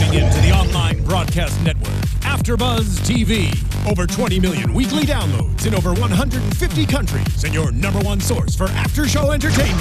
Tuning in to the online broadcast network, AFTERBUZZ TV. Over 20 million weekly downloads in over 150 countries, and your #1 source for after-show entertainment.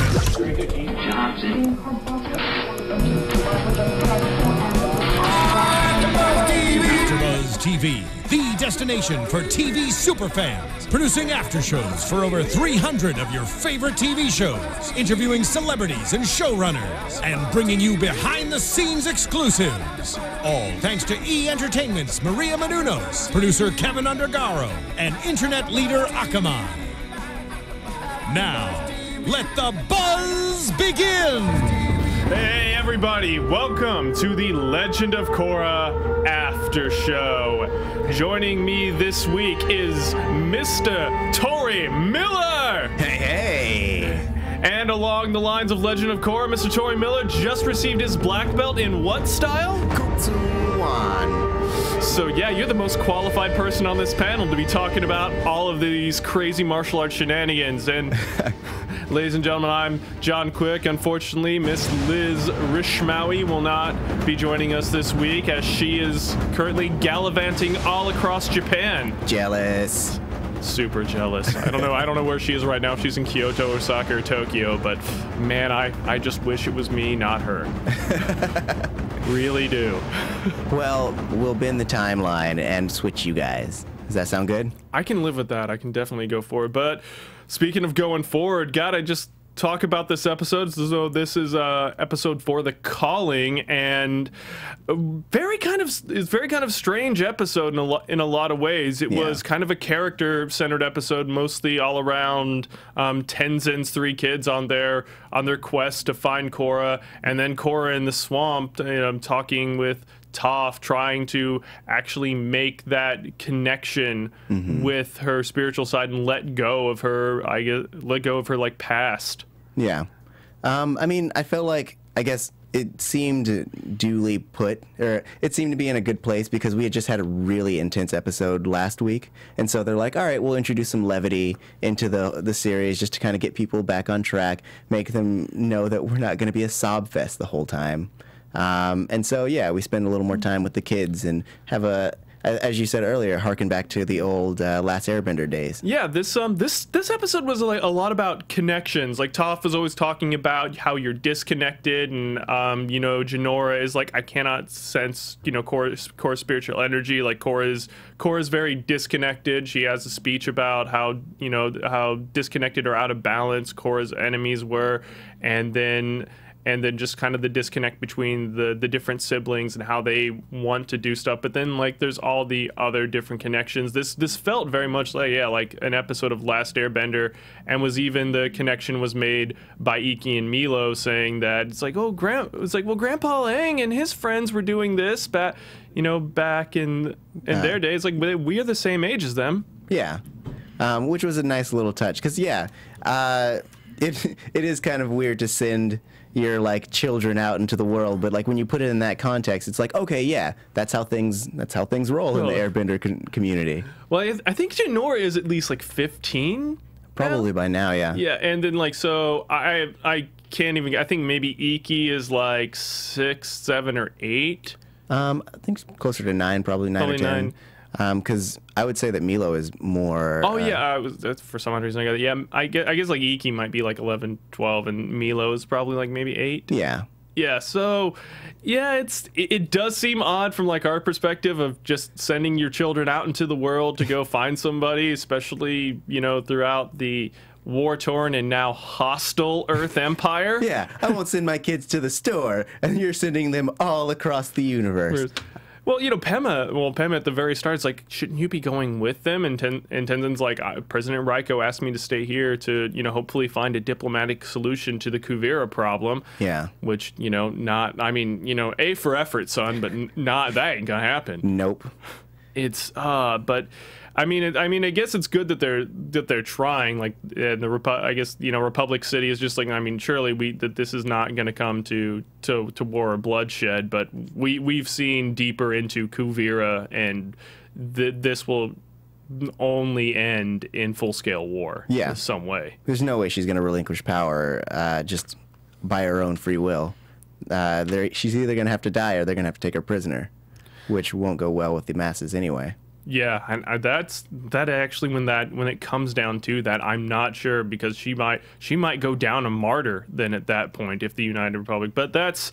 AFTERBUZZ TV, the destination for TV superfans. Producing after-shows for over 300 of your favorite TV shows. Interviewing celebrities and showrunners. And bringing you behind-the-scenes exclusives. All thanks to E! Entertainment's Maria Menounos, producer Kevin Undergaro, and internet leader Akaman. Now, let the buzz begin! Hey everybody, welcome to the Legend of Korra After Show. Joining me this week is Mr. Tauri Miller! Hey, hey! And along the lines of Legend of Korra, Mr. Tauri Miller just received his black belt in what style? Kutsuwan. So yeah, you're the most qualified person on this panel to be talking about all of these crazy martial arts shenanigans. And ladies and gentlemen, I'm John Quick. Unfortunately, Miss Liz Rishmawi will not be joining us this week as she is currently gallivanting all across Japan. Jealous. Super jealous. I don't know where she is right now, if she's in Kyoto, Osaka, or Tokyo, but man, I just wish it was me, not her. Really do. Well, we'll bend the timeline and switch you guys. Does that sound good? I can live with that. I can definitely go forward. But speaking of going forward, gotta just talk about this episode. So this is episode 4, The Calling, and very kind of strange episode in a lot of ways. It was kind of a character-centered episode, mostly all around Tenzin's 3 kids on their quest to find Korra, and then Korra in the swamp, talking with Toph, trying to actually make that connection with her spiritual side and let go of her, like past. Yeah. I mean, I felt like, I guess it seemed duly put, or it seemed to be in a good place because we had just had a really intense episode last week. And so they're like, all right, we'll introduce some levity into the series just to kind of get people back on track, make them know that we're not going to be a sob fest the whole time. And so, yeah, we spend a little more time with the kids and have as you said earlier, harken back to the old Last Airbender days. Yeah, this episode was like a lot about connections. Like Toph was always talking about how you're disconnected, and Jinora is like, I cannot sense Korra's spiritual energy. Like Korra's very disconnected. She has a speech about how disconnected or out of balance Korra's enemies were, and then just kind of the disconnect between the different siblings and how they want to do stuff. But then, like, there's all the other different connections. This felt very much like, like an episode of Last Airbender, and the connection was made by Iki and Milo saying that it's like, well, Grandpa Aang and his friends were doing this back in their days. Like, we are the same age as them. Yeah, which was a nice little touch. Because, it is kind of weird to send your children out into the world, but when you put it in that context, it's like, okay, yeah, that's how things roll in the Airbender community. Well, I think Jinora is at least 15 probably by now. Yeah, and then so I can't even, I think maybe Iki is 6, 7, or 8. I think it's closer to 9, probably 9 or 10. Because I would say that Milo is more... Oh, yeah, that's for some odd reason I got it. Yeah, I guess Iki might be 11, 12, and Milo is probably maybe 8. Yeah. Yeah, so, yeah, it does seem odd from our perspective of just sending your children out into the world to go find somebody, especially, throughout the war-torn and now hostile Earth Empire. Yeah, I won't send my kids to the store, and you're sending them all across the universe. Well, Pema at the very start is like, shouldn't you be going with them? And Tenzin's like, President Raiko asked me to stay here to, hopefully find a diplomatic solution to the Kuvira problem. Yeah. Which, A for effort, son, but that ain't gonna happen. Nope. It's, but... I mean, I guess it's good that they're trying. I guess Republic City is just surely that this is not going to come to war or bloodshed. But we've seen deeper into Kuvira, and this will only end in full scale war. Yeah, in some way. There's no way she's going to relinquish power just by her own free will. she's either going to have to die or they're going to have to take her prisoner, which won't go well with the masses anyway. Yeah, and that actually when it comes down to that, I'm not sure, because she might go down a martyr then at that point if the United Republic. But that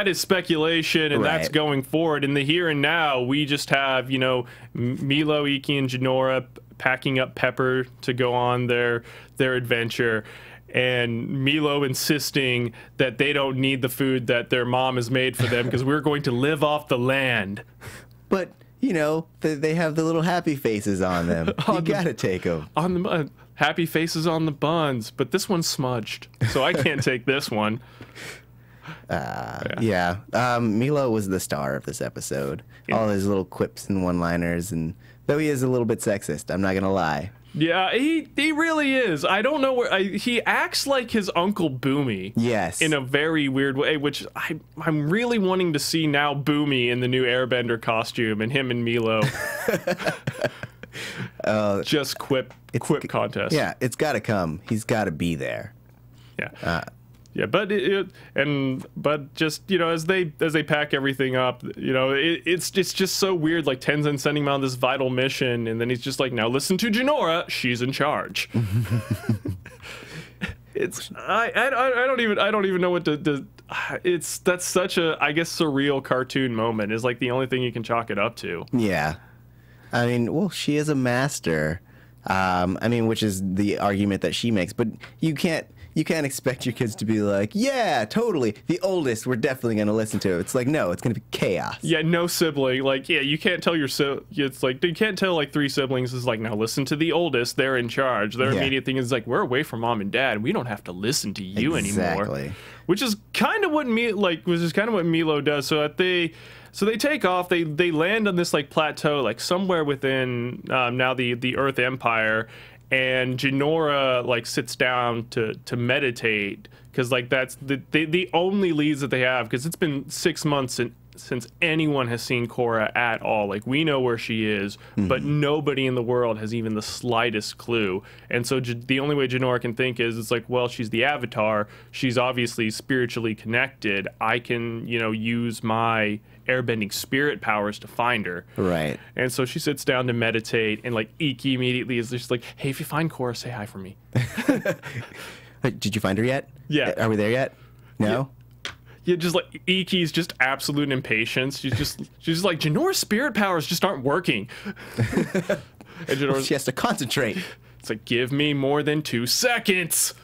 is speculation, and that's going forward. In the here and now, we just have, you know, Milo, Iki, and Jinora packing up Pepper to go on their adventure, and Milo insisting that they don't need the food that their mom has made for them because we're going to live off the land. But you know, they have the little happy faces on them. You gotta take them. On the happy faces on the buns, but this one's smudged, so I can't take this one. Milo was the star of this episode. Yeah. All his little quips and one-liners, and though he is a little bit sexist, I'm not gonna lie. Yeah, he really is. I don't know where he acts like his Uncle Boomy. Yes. In a very weird way, which I'm really wanting to see now Boomy in the new Airbender costume, and him and Milo. Just quip contest. Yeah, it's got to come. He's got to be there. Yeah. Yeah, but but just, you know, as they pack everything up, you know, it's just so weird. Like Tenzin sending him on this vital mission, and then he's just like, now listen to Jinora, she's in charge. I don't even know what to. That's such a, I guess, surreal cartoon moment is like the only thing you can chalk it up to. Yeah, I mean, well, she is a master. I mean, which is the argument that she makes, but you can't expect your kids to be like, yeah, totally, the oldest, we're definitely going to listen to it. It's like, no, it's going to be chaos. Yeah, no sibling. Like, yeah, you can't tell it's like, you can't tell like 3 siblings is like, now listen to the oldest, they're in charge. Their immediate thing is like, we're away from mom and dad, we don't have to listen to you anymore. Which is kind of what Milo does. So they take off, they land on this like plateau, like somewhere within now the Earth Empire. And Jinora like sits down to meditate, because like that's the only leads that they have, because it's been 6 months since anyone has seen Korra at all. Like, we know where she is, but nobody in the world has even the slightest clue. And so the only way Jinora can think is, it's like, well, she's the Avatar, she's obviously spiritually connected, I can, you know, use my airbending spirit powers to find her. Right. And so she sits down to meditate, and like Iki immediately is just like, hey, if you find Korra, say hi for me. Did you find her yet? Yeah. Are we there yet? No? Yeah, just like Iki's just absolute impatience. She's just like, Jinora's spirit powers just aren't working. And she has to concentrate. It's like, give me more than 2 seconds.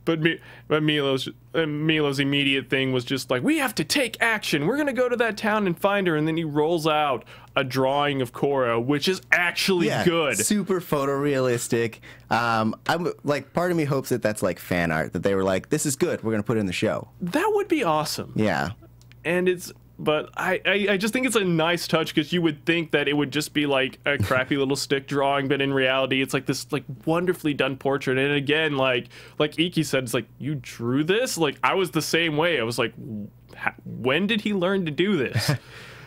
But Milo's immediate thing was just like, we have to take action. We're gonna go to that town and find her. And then he rolls out a drawing of Korra, which is actually good. Super photorealistic. I'm like, part of me hopes that that's like fan art, that they were like, this is good, we're gonna put it in the show. That would be awesome. Yeah. And but I just think it's a nice touch, because you would think that it would just be like a crappy little stick drawing, but in reality it's like this like wonderfly done portrait. And again, like Iki said, it's like, you drew this? Like, I was the same way. I was like, when did he learn to do this?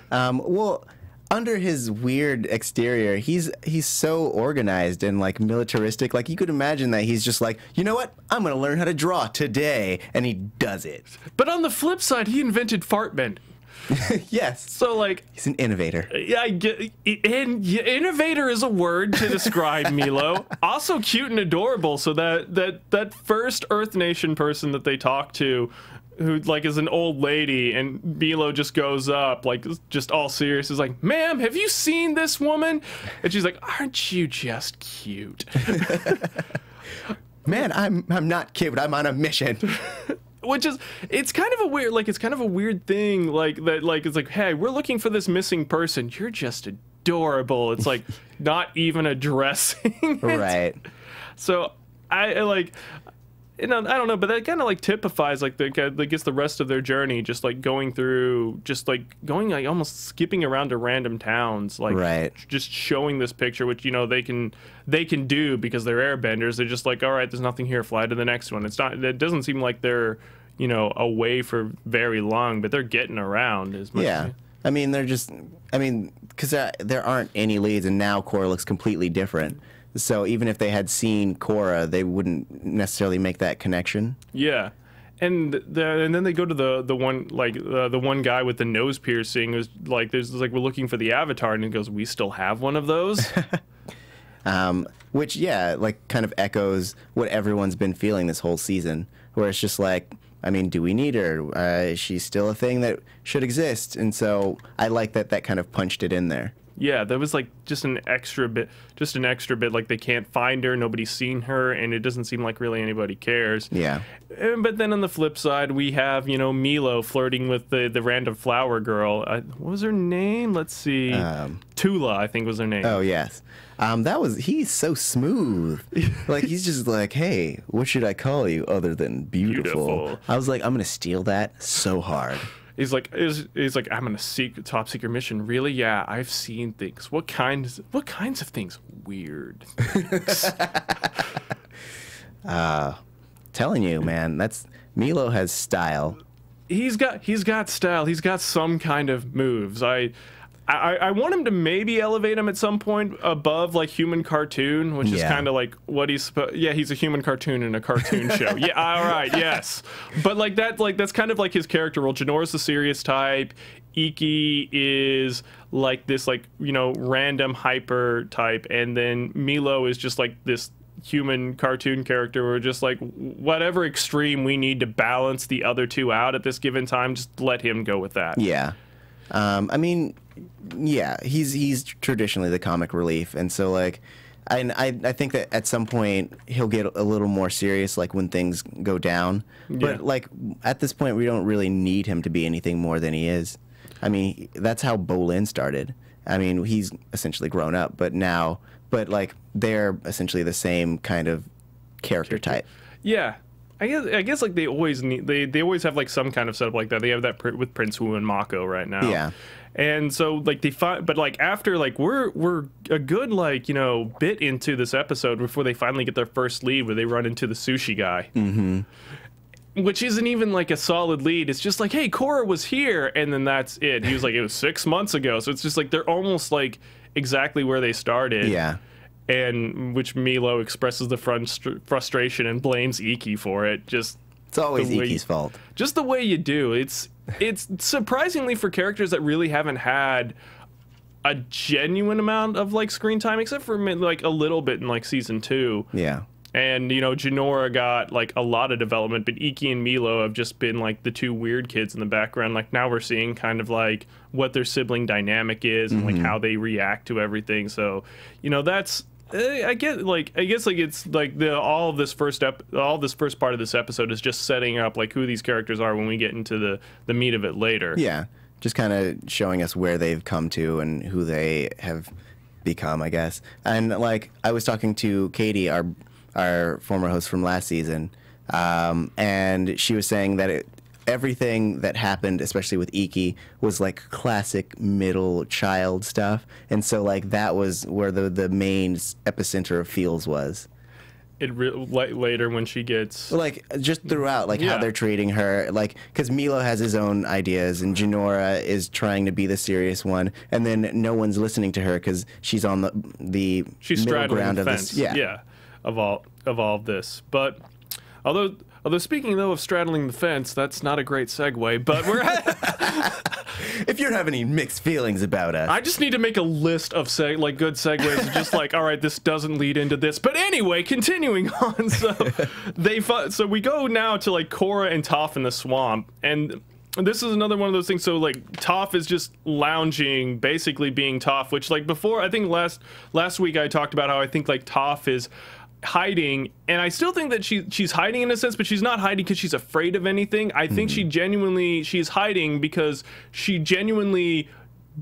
Well, under his weird exterior, he's so organized and like militaristic. Like, you could imagine that he's just like, you know what, I'm gonna learn how to draw today, and he does it. But on the flip side, he invented fart bending. Yes. So like, he's an innovator. Yeah, I get, and innovator is a word to describe Milo. Also cute and adorable. So that first Earth Nation person that they talk to, who like is an old lady, and Milo just goes up like just all serious, is like, ma'am, have you seen this woman? And she's like, aren't you just cute? Man, I'm not cute, I'm on a mission. Which is, it's kind of a weird thing, like that, like, it's like, hey, we're looking for this missing person, you're just adorable. It's like not even addressing it. Right. So I like, you know, I don't know, but that kind of like typifies like I guess the rest of their journey, just like going through, just like going like almost skipping around to random towns, like just showing this picture, which, you know, they can do because they're airbenders. They're just like, all right, there's nothing here, fly to the next one. It doesn't seem like they're, you know, away for very long, but they're getting around as much. Yeah. I mean, because there aren't any leads, and now Korra looks completely different. So even if they had seen Korra, they wouldn't necessarily make that connection. Yeah. And then they go to the one like the one guy with the nose piercing who's like there's like we're looking for the Avatar, and he goes, we still have one of those. Which, yeah, like kind of echoes what everyone's been feeling this whole season, where it's just like, I mean, do we need her? She's still a thing that should exist. And so I like that kind of punched it in there. Yeah, there was like just an extra bit, like they can't find her, nobody's seen her, and it doesn't seem like really anybody cares. Yeah. But then on the flip side, we have, you know, Milo flirting with the random flower girl. What was her name? Let's see. Tula, I think was her name. Oh, yes. He's so smooth. Like, he's just like, hey, what should I call you other than beautiful? I was like, I'm going to steal that so hard. He's like, I'm on a top secret mission. Really? Yeah, I've seen things. What kinds of things? Weird things. Telling you, man, Milo has style. He's got style. He's got some kind of moves. I want him to maybe elevate him at some point above like human cartoon, which is kind of like what he's supposed. Yeah, he's a human cartoon in a cartoon show. Yeah, all right, yes. But that's kind of like his character role. Janora's the serious type. Iki is like this, like, you know, random hyper type, and then Milo is just like this human cartoon character. We're just like, whatever extreme we need to balance the other two out at this given time, just let him go with that. Yeah. I mean, yeah, he's traditionally the comic relief, and so like, I think that at some point he'll get a little more serious, like when things go down. Yeah. But like at this point, we don't really need him to be anything more than he is. I mean, that's how Bolin started. I mean, he's essentially grown up, but like they're essentially the same kind of character type. Yeah. I guess like they always have like some kind of setup like that. They have that with Prince Wu and Mako right now. Yeah. And so like but like after like we're a good like, you know, bit into this episode before they finally get their first lead where they run into the sushi guy. Mm-hmm. Which isn't even like a solid lead. It's just like, hey, Korra was here, and then that's it. He was like, it was 6 months ago. So it's just like they're almost like exactly where they started. Yeah. And which Milo expresses the frustration and blames Iki for it. Just it's always Iki's fault. Just the way you do. It's surprisingly for characters that really haven't had a genuine amount of like screen time, except for like a little bit in like season 2. Yeah. And, you know, Jinora got, like, a lot of development, but Iki and Milo have just been, like, the two weird kids in the background. Like, now we're seeing kind of, like, what their sibling dynamic is and, like, how they react to everything. So, you know, that's... I guess it's, like, all this first part of this episode is just setting up, like, who these characters are when we get into the meat of it later. Yeah. Just kind of showing us where they've come to and who they have become, I guess. And, like, I was talking to Katie, our former host from last season, and she was saying that everything that happened, especially with Iki, was like classic middle child stuff, and so like that was where the main epicenter of feels was. Later when she gets like just throughout, like how they're treating her, like because Milo has his own ideas and Jinora is trying to be the serious one, and then no one's listening to her because she's on the middle ground of this. Yeah. Of all of this, but although speaking though of straddling the fence, that's not a great segue. But we're if you have any mixed feelings about us, I just need to make a list of good segues. Just like, all right, this doesn't lead into this, but anyway, continuing on. So we go now to like Korra and Toph in the swamp, and this is another one of those things. So like Toph is just lounging, basically being Toph, which like before, I think last week I talked about how I think like Toph is hiding, and I still think that she's hiding in a sense, but she's not hiding because she's afraid of anything. I think she's hiding because she genuinely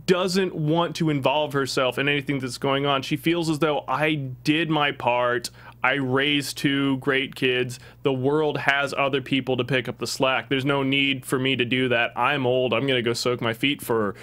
doesn't want to involve herself in anything that's going on. She feels as though I did my part. I raised 2 great kids. The world has other people to pick up the slack. There's no need for me to do that. I'm old. I'm going to go soak my feet for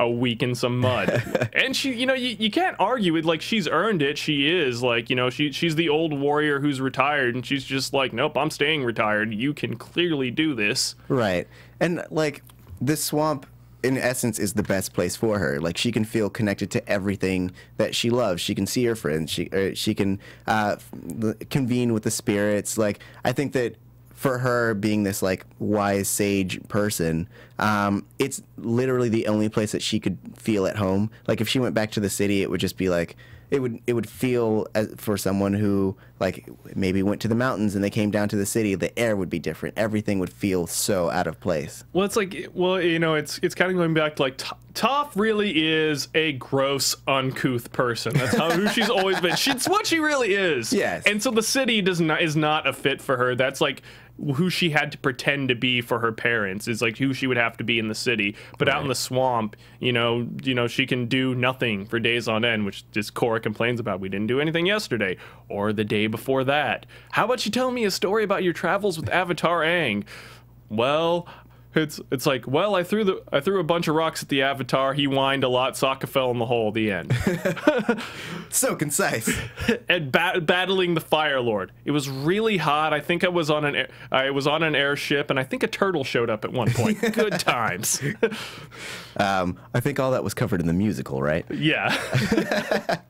a week in some mud. And she, you know, you can't argue with, like, she's earned it. She is, like, you know, she's the old warrior who's retired, and she's just like, nope, I'm staying retired. You can clearly do this. Right. And, like, this swamp, in essence, is the best place for her. Like, she can feel connected to everything that she loves. She can see her friends. She can convene with the spirits. Like, I think that for her being this like wise sage person, it's literally the only place that she could feel at home. Like if she went back to the city, it would just be like it would feel for someone who like maybe went to the mountains and they came down to the city, the air would be different. Everything would feel so out of place. Well, it's like, well, you know, it's kind of going back to like Toph really is a gross, uncouth person. That's who she's always been. She's what she really is. Yes. And so the city is not a fit for her. That's like who she had to pretend to be for her parents, is like who she would have to be in the city. But out in the swamp, you know, she can do nothing for days on end, which just Korra complains about. We didn't do anything yesterday or the day before that. How about you tell me a story about your travels with Avatar Aang? Well, it's like, well, I threw a bunch of rocks at the Avatar. He whined a lot. Sokka fell in the hole. The end. So concise. And battling the Fire Lord. It was really hot. I think I was on an airship, and I think a turtle showed up at one point. Good times. I think all that was covered in the musical, right? Yeah.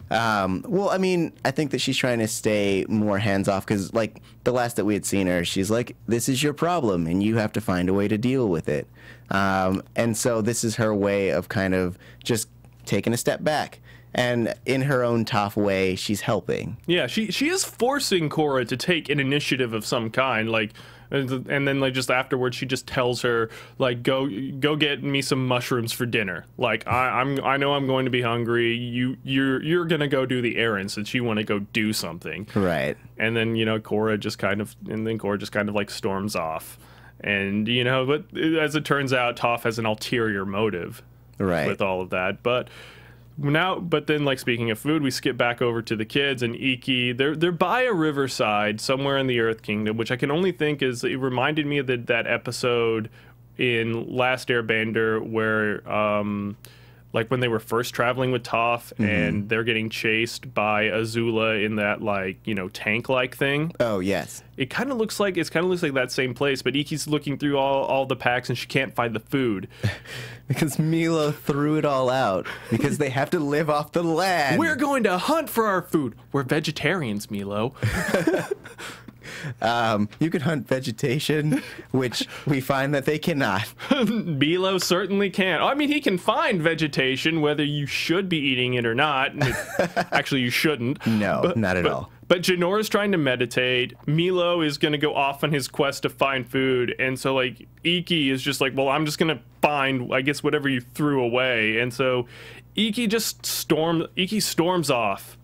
Well, I mean, I think that she's trying to stay more hands-off because, like, the last that we had seen her, she's like, this is your problem, and you have to find a way to deal with it. And so this is her way of kind of just taking a step back. And in her own tough way, she's helping. Yeah, she is forcing Korra to take an initiative of some kind, like... And then, like, just afterwards, she just tells her, like, go get me some mushrooms for dinner. Like, I know I'm going to be hungry. You're gonna go do the errands since you want to go do something. Right. And then, you know, Korra just kind of like storms off. And, you know, but as it turns out, Toph has an ulterior motive. Right. With all of that, but then, like, speaking of food, we skip back over to the kids and Ikki. They're by a riverside somewhere in the Earth Kingdom, which I can only think is, it reminded me of that episode in Last Airbender where like when they were first traveling with Toph and they're getting chased by Azula in that, like, you know, tank-like thing. Oh, yes. It kind of looks like that same place, but Ikki's looking through all the packs and she can't find the food. Because Milo threw it all out because they have to live off the land. We're going to hunt for our food. We're vegetarians, Milo. You can hunt vegetation, which we find that they cannot. Milo certainly can. I mean, he can find vegetation, whether you should be eating it or not. Actually, you shouldn't. No, not at all. But Janora's trying to meditate. Milo is going to go off on his quest to find food. And so, like, Ikki is just like, well, I'm just going to find, I guess, whatever you threw away. And so Ikki storms off,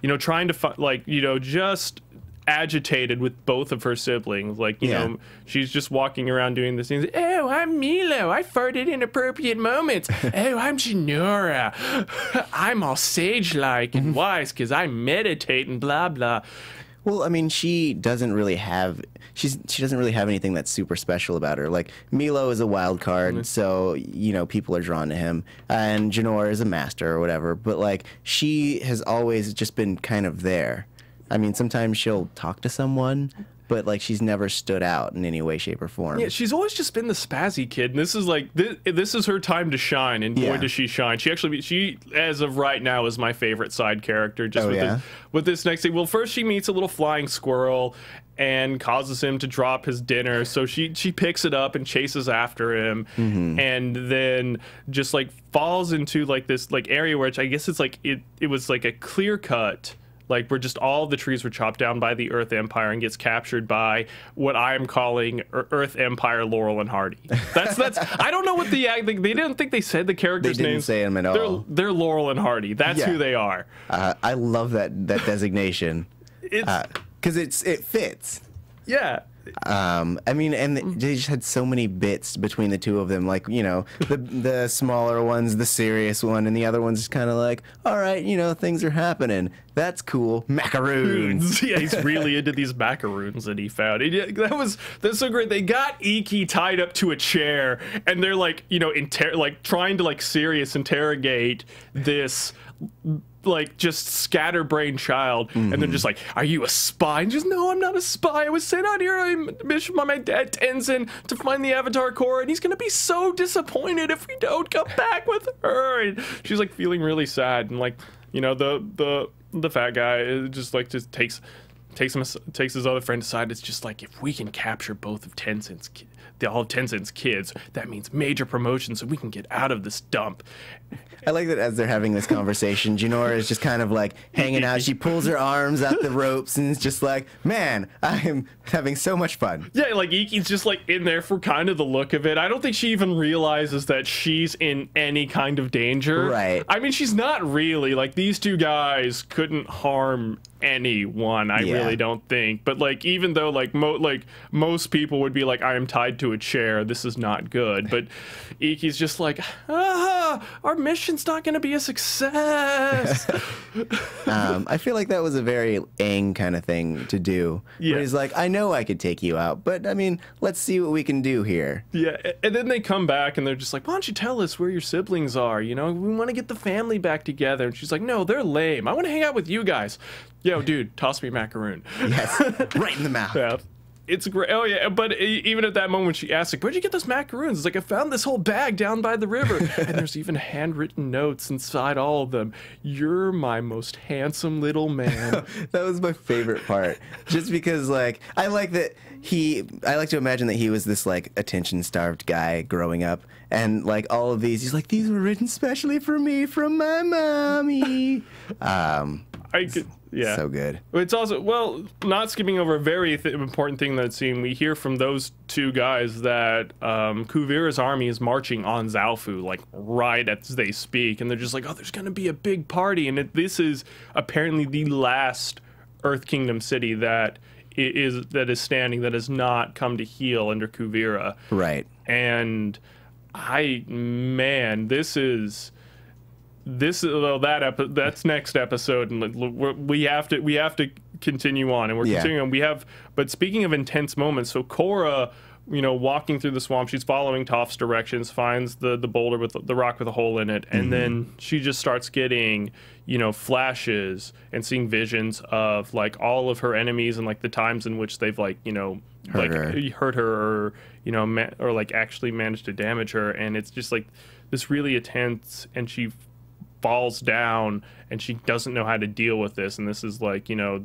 you know, trying to find, like, you know, just agitated with both of her siblings. Like, you know, she's just walking around doing this thing. Oh, I'm Milo. I farted in appropriate moments. Oh, I'm Janora. I'm all sage-like and wise because I meditate and blah, blah. Well, I mean, she doesn't really have anything that's super special about her. Like, Milo is a wild card, so, you know, people are drawn to him. And Janora is a master or whatever. But, like, she has always just been kind of there. I mean, sometimes she'll talk to someone, but, like, she's never stood out in any way, shape, or form. Yeah, she's always just been the spazzy kid, and this is like this is her time to shine, and boy does she shine. She as of right now is my favorite side character. Just with this next thing. Well, first she meets a little flying squirrel and causes him to drop his dinner, so she picks it up and chases after him, and then just like falls into like this like area where I guess it's like it was like a clear cut. Like, where just all the trees were chopped down by the Earth Empire and gets captured by what I am calling Earth Empire Laurel and Hardy. That's I don't know what they didn't think they said the characters' names. They didn't say them at all. They're Laurel and Hardy. That's who they are. I love that designation. Because it fits. Yeah. I mean, and they just had so many bits between the two of them. Like, you know, the smaller one's the serious one, and the other one's just kind of like, all right, you know, things are happening. That's cool. Macaroons. Yeah, he's really into these macaroons that he found. That's so great. They got Ikki tied up to a chair, and they're like, you know, trying to like serious interrogate this like just scatterbrained child, and they're just like, are you a spy? And just, no, I'm not a spy. I was sent out here on a mission by my dad Tenzin to find the Avatar Korra, and he's gonna be so disappointed if we don't come back with her. And she's like feeling really sad, and like, you know, the fat guy just takes takes his other friend aside. It's just like, if we can capture both of all of Tencent's kids, that means major promotion, so we can get out of this dump. I like that as they're having this conversation, Jinora is just kind of like hanging out. She pulls her arms out the ropes and it's just like, man, I am having so much fun. Yeah, like Iki's just like in there for kind of the look of it. I don't think she even realizes that she's in any kind of danger. Right. I mean, she's not really. Like, these two guys couldn't harm anyone, I really don't think. But like, even though like most people would be like, I am tied to a chair, this is not good, but Iki's just like, our mission's not going to be a success. I feel like that was a very Aang kind of thing to do. Yeah. Where he's like, I know I could take you out, but I mean, let's see what we can do here. Yeah, and then they come back and they're just like, why don't you tell us where your siblings are? You know, we want to get the family back together. And she's like, no, they're lame. I want to hang out with you guys. Yo, dude, toss me a macaroon. Yes, right in the mouth. Yeah. It's great. Oh, yeah, but even at that moment, she asks, like, where'd you get those macaroons? It's like, I found this whole bag down by the river. And there's even handwritten notes inside all of them. You're my most handsome little man. That was my favorite part. Just because, like, I like to imagine that he was this, like, attention-starved guy growing up. And, like, all of these, he's like, these were written specially for me from my mommy. Yeah. So good. It's also, well, not skipping over a very important thing that's seen, we hear from those two guys that Kuvira's army is marching on Zaofu, like, right as they speak. And they're just like, oh, there's going to be a big party. And this is apparently the last Earth Kingdom city that is standing, that has not come to heel under Kuvira. Right. And that's next episode, and we have to continue on, and we're continuing. But speaking of intense moments, so Korra, you know, walking through the swamp, she's following Toph's directions, finds the boulder with the rock with a hole in it, and then she just starts getting, you know, flashes and seeing visions of like all of her enemies and like the times in which they've like, you know, hurt her or, you know, or like actually managed to damage her, and it's just like this really intense, and she falls down and she doesn't know how to deal with this. And this is like, you know,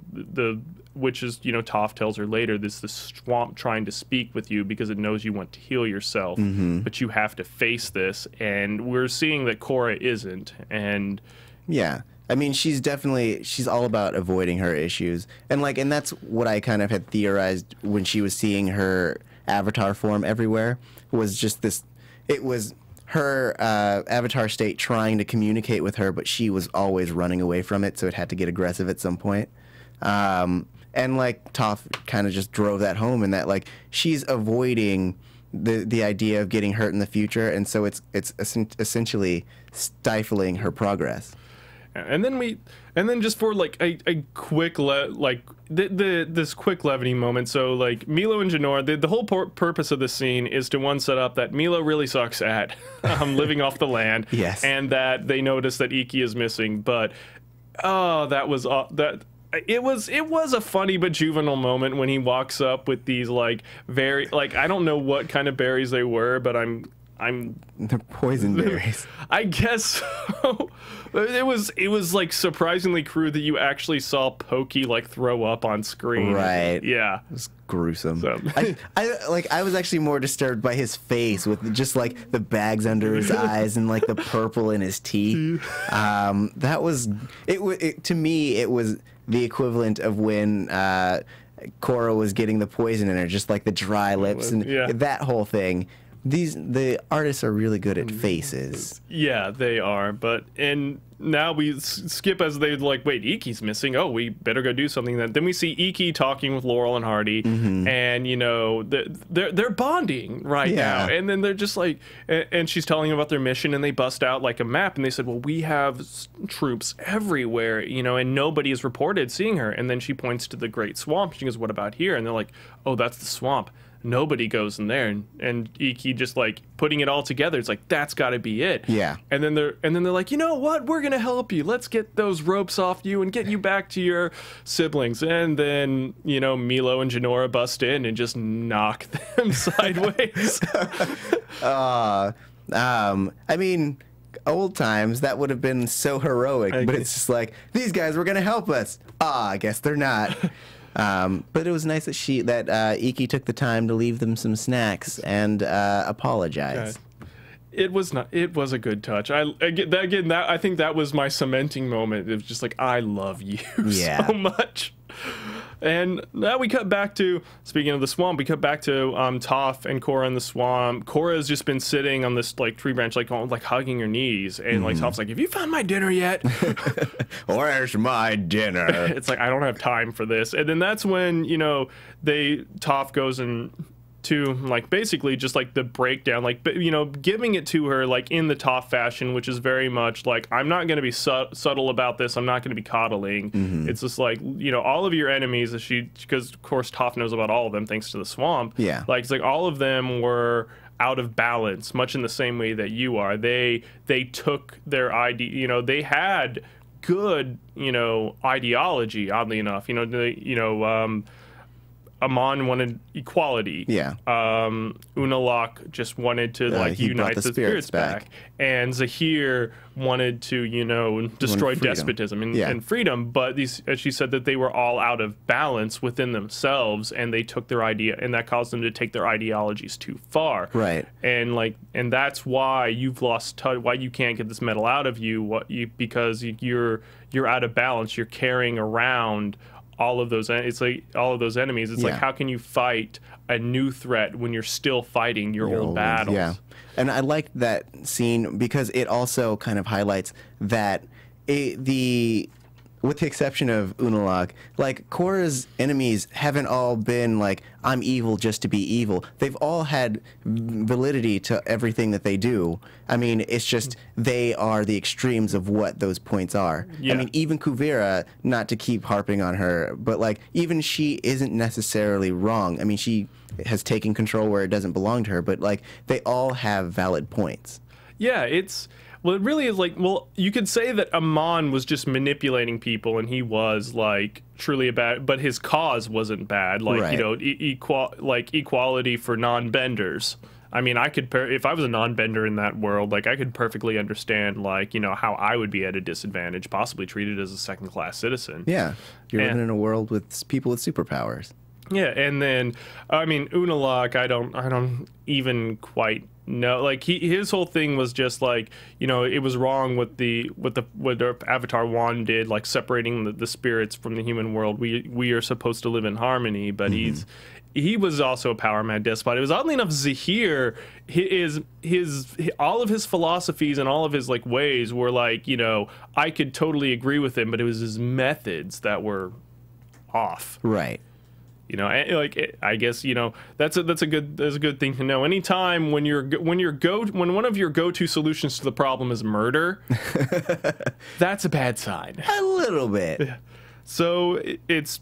which is, you know, Toph tells her later, the swamp trying to speak with you because it knows you want to heal yourself, but you have to face this. And we're seeing that Korra isn't. And yeah, I mean, she's all about avoiding her issues. And like, and that's what I kind of had theorized when she was seeing her avatar form everywhere, was just this, it was her avatar state trying to communicate with her, but she was always running away from it, so it had to get aggressive at some point. And like Toph kind of just drove that home, in that like she's avoiding the idea of getting hurt in the future, and so it's essentially stifling her progress. And then just for like a quick this quick levity moment. So like Milo and Jinora, the whole purpose of this scene is to set up that Milo really sucks at living off the land. Yes. And that they notice that Iki is missing. But it was a funny but juvenile moment when he walks up with these like very, like, I don't know what kind of berries they were, but they're poison berries. I guess so. It was like surprisingly crude that you actually saw Pokey like throw up on screen. Right. Yeah. It was gruesome. So. I was actually more disturbed by his face, with just like the bags under his eyes and like the purple in his teeth. That was to me it was the equivalent of when Korra was getting the poison in her, just like the dry lips and that whole thing. The artists are really good at faces. Yeah, they are. And now we skip as they like, wait, Iki's missing. Oh, we better go do something. Then we see Iki talking with Laurel and Hardy, and you know they're bonding right now. And then they're just like, and she's telling them about their mission, and they bust out like a map, and they said, well, we have troops everywhere, you know, and nobody has reported seeing her. And then she points to the Great Swamp. She goes, what about here? And they're like, oh, that's the swamp. Nobody goes in there, and Iki just like putting it all together. It's like, that's got to be it. Yeah. And then they're like, you know what? We're gonna help you. Let's get those ropes off you and get you back to your siblings. And then, you know, Milo and Jinora bust in and just knock them sideways. I mean, old times, that would have been so heroic, but it's just like, these guys were gonna help us. I guess they're not. But it was nice that Iki took the time to leave them some snacks and apologize. It was not. It was a good touch. I think that was my cementing moment. It was just like, I love you so much. And now we cut back to, speaking of the swamp, we cut back to Toph and Korra in the swamp. Korra has just been sitting on this like tree branch, like hugging her knees, and like Toph's like, "Have you found my dinner yet?" Where's my dinner? It's like, I don't have time for this. And then that's when Toph goes and to like basically just like the breakdown, like giving it to her like in the Toph fashion, which is very much like, I'm not going to be subtle about this. I'm not going to be coddling. It's just like, all of your enemies, because of course Toph knows about all of them thanks to the swamp. Yeah, like it's like all of them were out of balance, much in the same way that you are. They took their idea. They had good ideology. Oddly enough, Amon wanted equality. Yeah. Unalaq just wanted to unite the spirits back. And Zahir wanted to destroy despotism and freedom. But as she said, that they were all out of balance within themselves, and they took their idea, and that caused them to take their ideologies too far. Right. And that's why you've lost touch. Why you can't get this metal out of you? Because you're out of balance. You're carrying around all of those. It's like all of those enemies. It's like, how can you fight a new threat when you're still fighting your old battles? Yeah, and I liked that scene because it also kind of highlights that with the exception of Unalaq, like Korra's enemies haven't all been like, I'm evil just to be evil. They've all had validity to everything that they do. I mean, it's just they are the extremes of what those points are. Yeah. I mean, even Kuvira, not to keep harping on her, but like even she isn't necessarily wrong. I mean, she has taken control where it doesn't belong to her, but like they all have valid points. Yeah, well, it really is like, well, you could say that Amon was just manipulating people, and he was like truly a bad, but his cause wasn't bad. Like, equality for non-benders. I mean, if I was a non-bender in that world, like I could perfectly understand, like, how I would be at a disadvantage, possibly treated as a second-class citizen. Yeah, you're living in a world with people with superpowers. Yeah, and then, I mean, Unalaq, I don't even quite know. Like his whole thing was just like, it was wrong what their Avatar Wand did, like separating the spirits from the human world. We are supposed to live in harmony, but he was also a power mad despot. It was oddly enough Zahir, all of his philosophies and all of his like ways were like, I could totally agree with him, but it was his methods that were off. Right. I guess that's a good thing to know. Anytime when one of your go-to solutions to the problem is murder, that's a bad sign. A little bit. So it's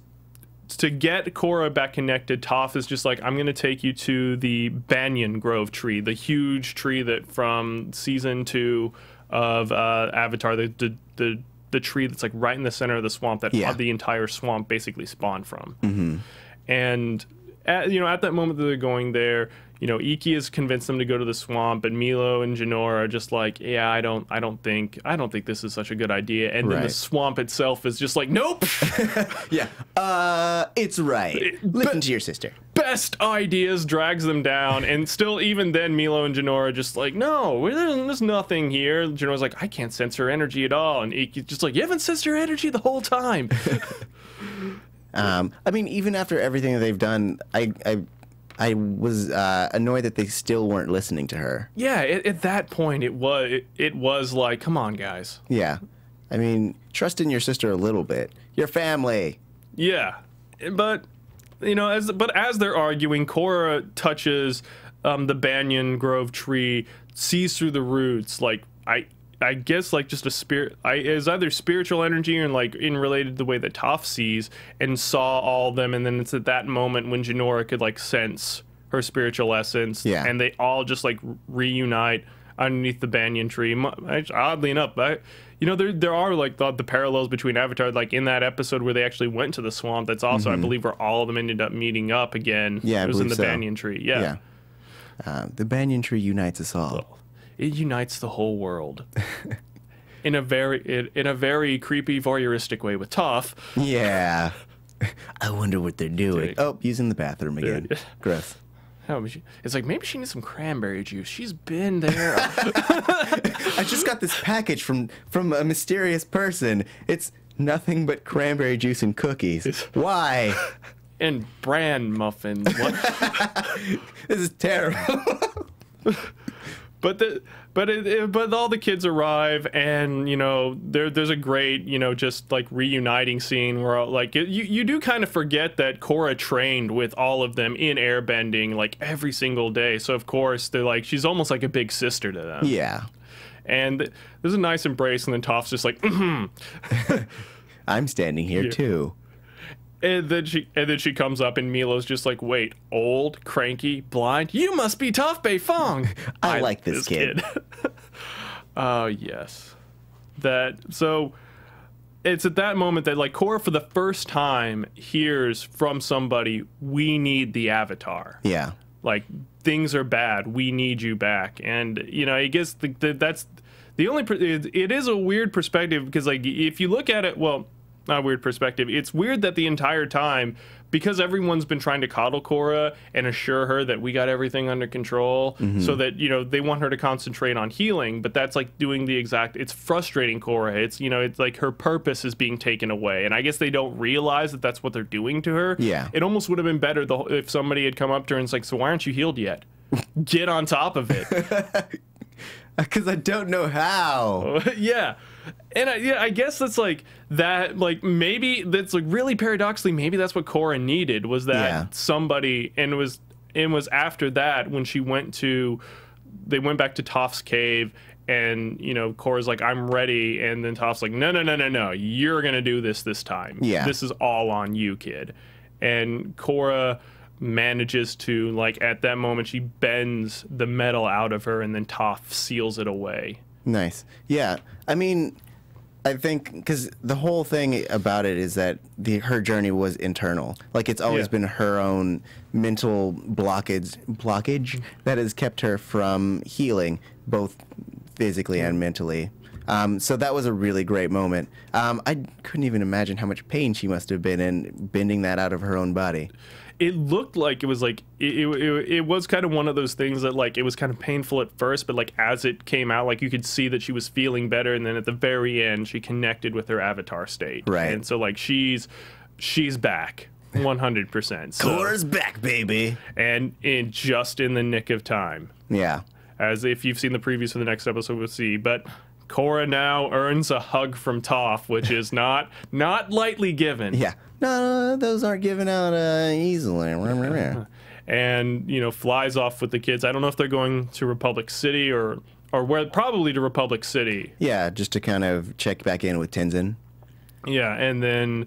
to get Korra back connected. Toph is just like, I'm going to take you to the Banyan Grove tree, the huge tree that from season 2 of Avatar, the tree that's like right in the center of the swamp that the entire swamp basically spawned from. And at that moment that they're going there, Iki has convinced them to go to the swamp, and Milo and Jinora are just like, yeah, I don't think this is such a good idea. And then the swamp itself is just like, nope. It's right. Listen to your sister. Best ideas, drags them down, and still even then Milo and Jinora are just like, no, there's nothing here. Jinora's like, I can't sense her energy at all, and Iki's just like, you haven't sensed her energy the whole time. I mean, even after everything that they've done, I was annoyed that they still weren't listening to her. Yeah, at that point, it was like, come on, guys. Yeah. I mean, trust in your sister a little bit. Your family. Yeah. But, as they're arguing, Korra touches the Banyan Grove tree, sees through the roots, like, I guess like just a spirit. Is either spiritual energy or like in related to the way that Toph sees, and saw all of them, and then it's at that moment when Jinora could like sense her spiritual essence, and they all just like reunite underneath the banyan tree. Oddly enough, there are like the parallels between Avatar, like in that episode where they actually went to the swamp. That's also I believe where all of them ended up meeting up again. Yeah, it was in the banyan tree. Yeah. The banyan tree unites us all. Well, it unites the whole world in a very creepy voyeuristic way with Toph. Yeah. I wonder what they're doing. Dude. Oh, using the bathroom again. Dude. Gross. It's like, maybe she needs some cranberry juice. She's been there. I just got this package from a mysterious person. It's nothing but cranberry juice and cookies. Why? And bran muffins. What? This is terrible. But all the kids arrive, and you know there's a great, you know, just like reuniting scene where like you do kind of forget that Korra trained with all of them in airbending like every single day. So of course they're like, she's almost like a big sister to them. Yeah. And there's a nice embrace, and then Toph's just like, I'm standing here too. And then she comes up, and Milo's just like, wait, old, cranky, blind? You must be Toph Beifong. I like this kid. Oh, yes. So it's at that moment that like Korra for the first time hears from somebody, we need the Avatar. Yeah. Like, things are bad. We need you back. And, you know, I guess that's the only... It is a weird perspective, because like if you look at it, well... Not a weird perspective. It's weird that the entire time, because everyone's been trying to coddle Korra and assure her that we got everything under control, so that, you know, they want her to concentrate on healing, but that's like doing the exact, it's frustrating Korra. It's, you know, it's like her purpose is being taken away, and I guess they don't realize that that's what they're doing to her. Yeah. It almost would have been better if somebody had come up to her and it's like, so why aren't you healed yet? Get on top of it. Because I don't know how. Yeah. And I guess that's like that, like maybe that's like really paradoxically, maybe that's what Korra needed, was that somebody, and it was after that when they went back to Toph's cave, and you know Korra's like, I'm ready, and then Toph's like, no, you're gonna do this time. Yeah, this is all on you, kid. And Korra manages to, like, at that moment she bends the metal out of her, and then Toph seals it away. Nice. Yeah. I mean, I think because the whole thing about it is that her journey was internal. Like, it's always been her own mental blockage that has kept her from healing, both physically and mentally. So that was a really great moment. I couldn't even imagine how much pain she must have been in bending that out of her own body. It looked like it was like it was kind of one of those things that like it was kind of painful at first, but like as it came out, like you could see that she was feeling better, and then at the very end she connected with her avatar state. Right. And so like she's back 100%. So, Korra's back, baby. And just in the nick of time. Yeah. As if you've seen the previews for the next episode, we'll see. But Korra now earns a hug from Toph, which is not lightly given. Yeah. No, those aren't given out easily. And, you know, flies off with the kids. I don't know if they're going to Republic City or where, probably to Republic City. Yeah, just to kind of check back in with Tenzin. Yeah, and then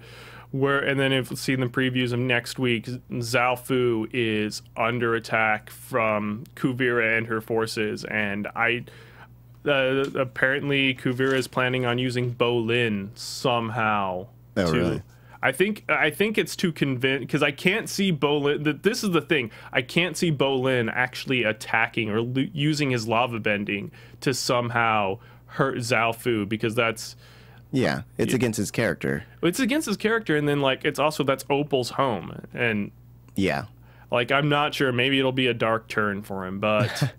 if we've seen the previews of next week, Zhao Fu is under attack from Kuvira and her forces, and apparently Kuvira is planning on using Bolin somehow. Oh, really? I think it's to convince, because I can't see Bolin. This is the thing. I can't see Bolin actually attacking or using his lava bending to somehow hurt Zhao Fu, because that's... Yeah, it's against his character. It's against his character, and then like that's Opal's home, and yeah, like I'm not sure. Maybe it'll be a dark turn for him, but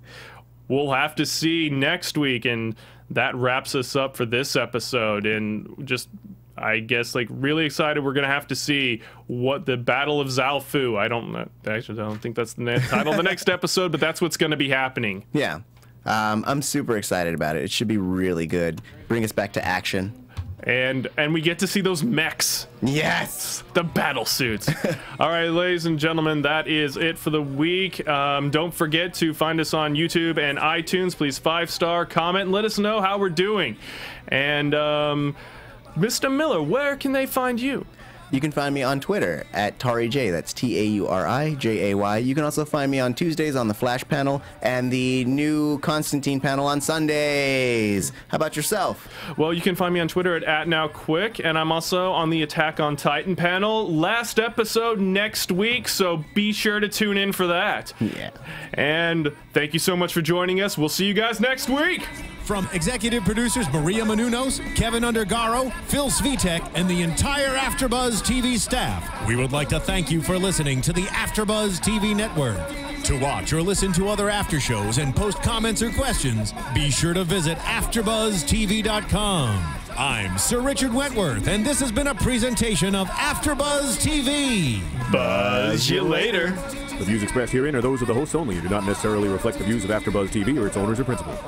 we'll have to see next week. And that wraps us up for this episode. And just, I guess, like really excited. We're gonna have to see what the Battle of Zhao Fu. I don't think that's the title of the next episode, but that's what's gonna be happening. Yeah, I'm super excited about it. It should be really good. Bring us back to action. And we get to see those mechs. Yes! The battle suits. All right, ladies and gentlemen, that is it for the week. Don't forget to find us on YouTube and iTunes. Please 5-star, comment, and let us know how we're doing. And Mr. Miller, where can they find you? You can find me on Twitter at TauriJ. That's TaurijAY. You can also find me on Tuesdays on the Flash panel and the new Constantine panel on Sundays. How about yourself? Well, you can find me on Twitter at @NowQuick, and I'm also on the Attack on Titan panel. Last episode next week, so be sure to tune in for that. Yeah. And thank you so much for joining us. We'll see you guys next week. From executive producers Maria Menounos, Kevin Undergaro, Phil Svitek, and the entire AfterBuzz TV staff, we would like to thank you for listening to the AfterBuzz TV network. To watch or listen to other after shows and post comments or questions, be sure to visit AfterBuzzTV.com. I'm Sir Richard Wentworth, and this has been a presentation of AfterBuzz TV. Buzz you later. The views expressed herein are those of the hosts only and do not necessarily reflect the views of AfterBuzz TV or its owners or principals.